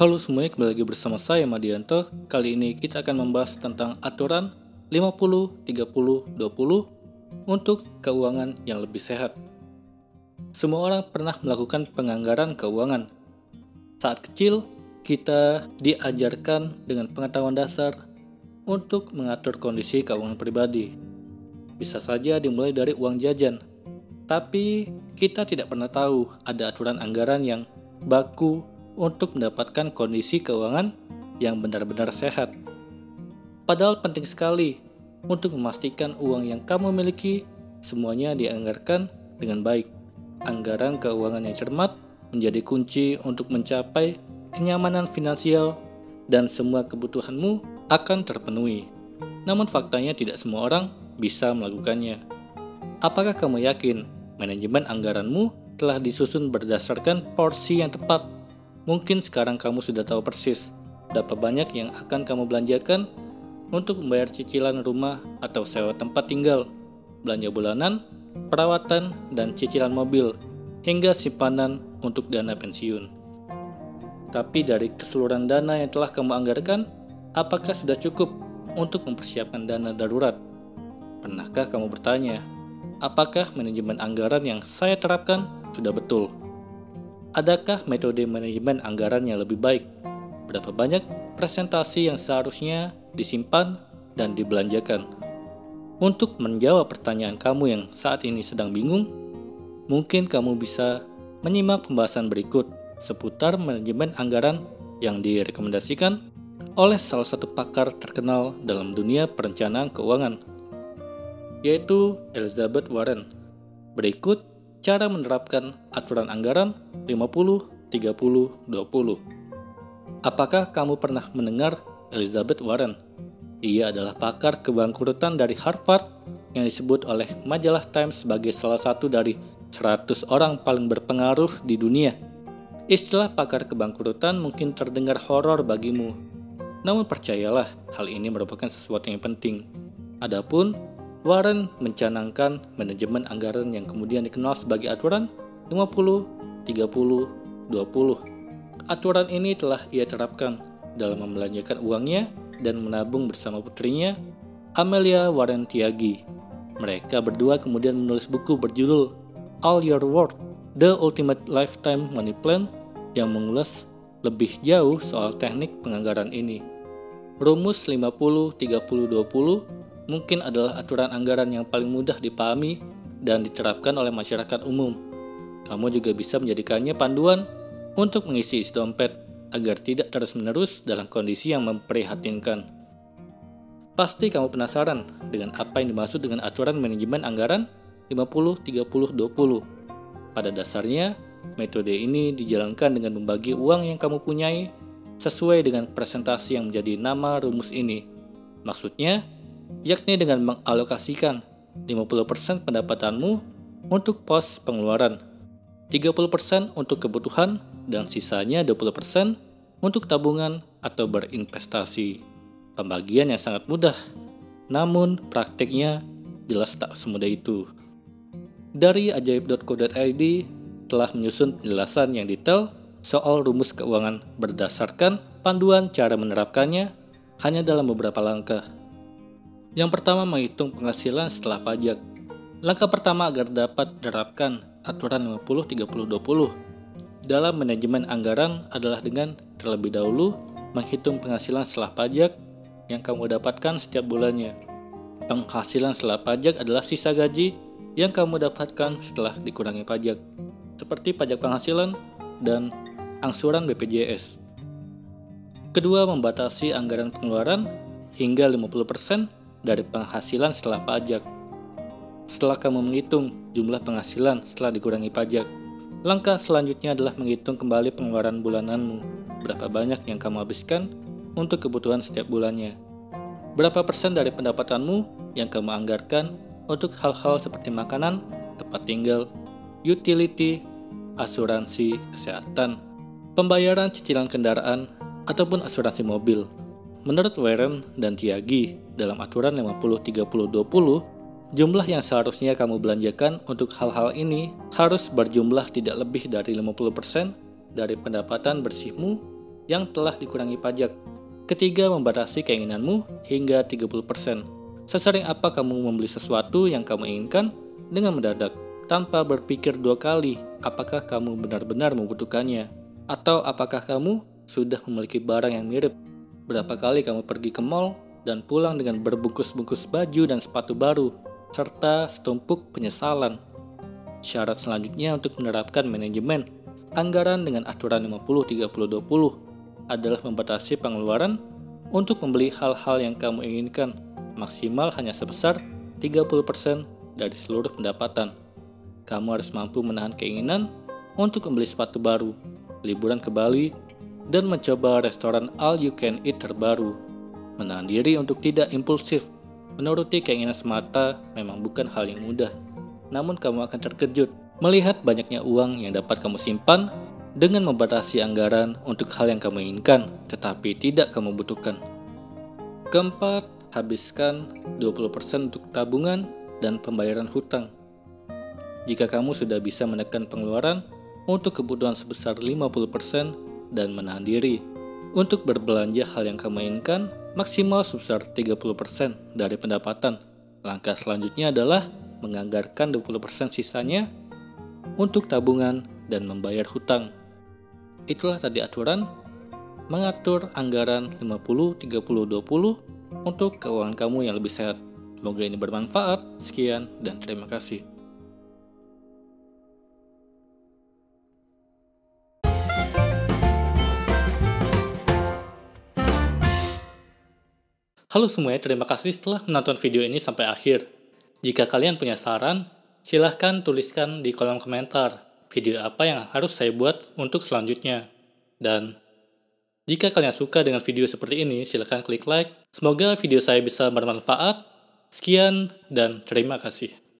Halo semuanya, kembali lagi bersama saya Madianto. Kali ini kita akan membahas tentang aturan 50-30-20 untuk keuangan yang lebih sehat. Semua orang pernah melakukan penganggaran keuangan. Saat kecil, kita diajarkan dengan pengetahuan dasar untuk mengatur kondisi keuangan pribadi. Bisa saja dimulai dari uang jajan, tapi kita tidak pernah tahu ada aturan anggaran yang baku untuk mendapatkan kondisi keuangan yang benar-benar sehat. Padahal penting sekali untuk memastikan uang yang kamu miliki semuanya dianggarkan dengan baik. Anggaran keuangan yang cermat menjadi kunci untuk mencapai kenyamanan finansial dan semua kebutuhanmu akan terpenuhi. Namun faktanya tidak semua orang bisa melakukannya. Apakah kamu yakin manajemen anggaranmu telah disusun berdasarkan porsi yang tepat? Mungkin sekarang kamu sudah tahu persis berapa banyak yang akan kamu belanjakan untuk membayar cicilan rumah atau sewa tempat tinggal, belanja bulanan, perawatan, dan cicilan mobil, hingga simpanan untuk dana pensiun. Tapi dari keseluruhan dana yang telah kamu anggarkan, apakah sudah cukup untuk mempersiapkan dana darurat? Pernahkah kamu bertanya, apakah manajemen anggaran yang saya terapkan sudah betul? Adakah metode manajemen anggaran yang lebih baik? Berapa banyak presentasi yang seharusnya disimpan dan dibelanjakan? Untuk menjawab pertanyaan kamu yang saat ini sedang bingung, mungkin kamu bisa menyimak pembahasan berikut seputar manajemen anggaran yang direkomendasikan oleh salah satu pakar terkenal dalam dunia perencanaan keuangan, yaitu Elizabeth Warren. Berikut cara menerapkan aturan anggaran 50-30-20. Apakah kamu pernah mendengar Elizabeth Warren? Ia adalah pakar kebangkrutan dari Harvard yang disebut oleh majalah Times sebagai salah satu dari 100 orang paling berpengaruh di dunia. Istilah pakar kebangkrutan mungkin terdengar horor bagimu. Namun percayalah, hal ini merupakan sesuatu yang penting. Adapun Warren mencanangkan manajemen anggaran yang kemudian dikenal sebagai aturan 50-30-20. Aturan ini telah ia terapkan dalam membelanjakan uangnya dan menabung bersama putrinya, Amelia Warren Tyagi. Mereka berdua kemudian menulis buku berjudul All Your Worth, The Ultimate Lifetime Money Plan yang mengulas lebih jauh soal teknik penganggaran ini. Rumus 50-30-20 mungkin adalah aturan anggaran yang paling mudah dipahami dan diterapkan oleh masyarakat umum. Kamu juga bisa menjadikannya panduan untuk mengisi isi dompet agar tidak terus-menerus dalam kondisi yang memprihatinkan. Pasti kamu penasaran dengan apa yang dimaksud dengan aturan manajemen anggaran 50-30-20. Pada dasarnya, metode ini dijalankan dengan membagi uang yang kamu punyai sesuai dengan presentasi yang menjadi nama rumus ini. Maksudnya, yakni dengan mengalokasikan 50% pendapatanmu untuk pos pengeluaran, 30% untuk kebutuhan, dan sisanya 20% untuk tabungan atau berinvestasi. Pembagian yang sangat mudah, namun praktiknya jelas tak semudah itu. Dari ajaib.co.id telah menyusun penjelasan yang detail soal rumus keuangan berdasarkan panduan cara menerapkannya hanya dalam beberapa langkah. Yang pertama, menghitung penghasilan setelah pajak. Langkah pertama agar dapat menerapkan aturan 50-30-20 dalam manajemen anggaran adalah dengan terlebih dahulu menghitung penghasilan setelah pajak yang kamu dapatkan setiap bulannya. Penghasilan setelah pajak adalah sisa gaji yang kamu dapatkan setelah dikurangi pajak, seperti pajak penghasilan dan angsuran BPJS. Kedua, membatasi anggaran pengeluaran hingga 50% dari penghasilan setelah pajak. Setelah kamu menghitung jumlah penghasilan setelah dikurangi pajak, langkah selanjutnya adalah menghitung kembali pengeluaran bulananmu. Berapa banyak yang kamu habiskan untuk kebutuhan setiap bulannya. Berapa persen dari pendapatanmu yang kamu anggarkan untuk hal-hal seperti makanan, tempat tinggal, utility, asuransi kesehatan, pembayaran cicilan kendaraan, ataupun asuransi mobil. Menurut Warren dan Tyagi, dalam aturan 50-30-20, jumlah yang seharusnya kamu belanjakan untuk hal-hal ini harus berjumlah tidak lebih dari 50% dari pendapatan bersihmu yang telah dikurangi pajak. Ketiga, membatasi keinginanmu hingga 30%. Sesering apa kamu membeli sesuatu yang kamu inginkan dengan mendadak, tanpa berpikir dua kali apakah kamu benar-benar membutuhkannya, atau apakah kamu sudah memiliki barang yang mirip. Berapa kali kamu pergi ke mall dan pulang dengan berbungkus-bungkus baju dan sepatu baru, serta setumpuk penyesalan. Syarat selanjutnya untuk menerapkan manajemen anggaran dengan aturan 50-30-20 adalah membatasi pengeluaran untuk membeli hal-hal yang kamu inginkan, maksimal hanya sebesar 30% dari seluruh pendapatan. Kamu harus mampu menahan keinginan untuk membeli sepatu baru, liburan ke Bali, dan mencoba restoran all you can eat terbaru. Menahan diri untuk tidak impulsif, menuruti keinginan semata memang bukan hal yang mudah. Namun kamu akan terkejut melihat banyaknya uang yang dapat kamu simpan dengan membatasi anggaran untuk hal yang kamu inginkan, tetapi tidak kamu butuhkan. Keempat, habiskan 20% untuk tabungan dan pembayaran hutang. Jika kamu sudah bisa menekan pengeluaran untuk kebutuhan sebesar 50% dan menahan diri untuk berbelanja hal yang kamu inginkan maksimal sebesar 30% dari pendapatan, langkah selanjutnya adalah menganggarkan 20% sisanya untuk tabungan dan membayar hutang. Itulah tadi aturan mengatur anggaran 50-30-20 untuk keuangan kamu yang lebih sehat. Semoga ini bermanfaat. Sekian dan terima kasih. Halo semuanya, terima kasih telah menonton video ini sampai akhir. Jika kalian punya saran, silahkan tuliskan di kolom komentar video apa yang harus saya buat untuk selanjutnya. Dan jika kalian suka dengan video seperti ini, silahkan klik like. Semoga video saya bisa bermanfaat. Sekian dan terima kasih.